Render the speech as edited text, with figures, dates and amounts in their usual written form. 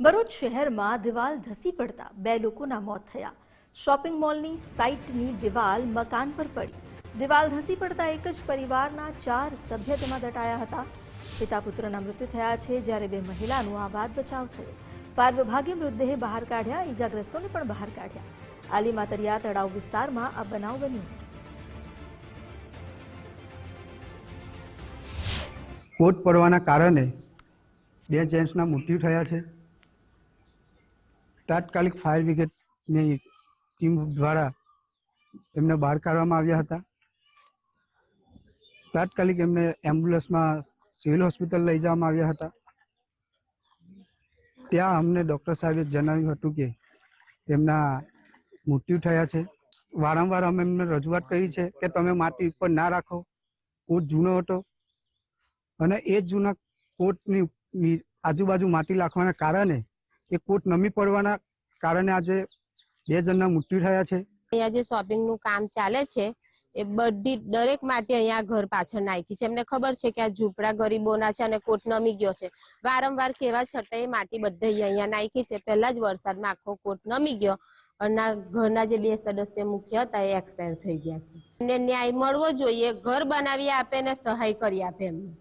ભરૂચ શહેરમાં દિવાલ ધસી પડતા 2 લોકોના મોત થયા। શોપિંગ મોલની સાઇટની દિવાલ મકાન પર પડી। દિવાલ ધસી પડતા એક જ પરિવારના 4 સભ્ય તેમાં દટાયા હતા। પિતા પુત્રના મૃત્યુ થયા છે, જ્યારે 2 મહિલાનો આબાદ બચાવ થયો। ફાયર વિભાગે મૃતદેહ બહાર કાઢ્યા, ઈજાગ્રસ્તોને પણ બહાર કાઢ્યા। આલી માતરિયા તળાવ વિસ્તારમાં આ બનાવ બન્યો। કોટ પડવાના કારણે 2 જેન્ટ્સના મૃત્યુ થયા છે। તાત્કાલિક ફાયર બ્રિગેડની ટીમ દ્વારા એમને બહાર કાઢવામાં આવ્યા હતા। તાત્કાલિક એમને એમ્બ્યુલન્સમાં સિવિલ હોસ્પિટલ લઈ જવામાં આવ્યા હતા। ત્યાં અમને ડૉક્ટર સાહેબે જણાવ્યું હતું કે તેમના મૃત્યુ થયા છે। વારંવાર અમે એમને રજૂઆત કરી છે કે તમે માટી ઉપર ના રાખો। કોટ જૂનો હતો અને એ જ જૂના કોટની આજુબાજુ માટી નાખવાના કારણે એ કોટ નમી પડવાના કારણે આજે 2 જણના મૃત્યુ થયા છે। અહીંયા જે શોપિંગનું કામ ચાલે છે એ બધી દરેક માટી અહીંયા ઘર પાછળ નાખી છે। એમને ખબર છે કે આ ઝૂંપડા ગરીબોના છે અને કોટ નમી ગયો છે। વારંવાર કહેવા છતાં એ માટી બધે અહીંયા નાખી છે। પહેલા જ વરસાદમાં આખો કોટ નમી ગયો અને ઘરના જે 2 સદસ્ય મુખ્ય હતા એ એક્સપાયર થઈ ગયા છે। એમને ન્યાય મળવો જોઈએ, ઘર બનાવી આપે ને સહાય કરી આપે એમને।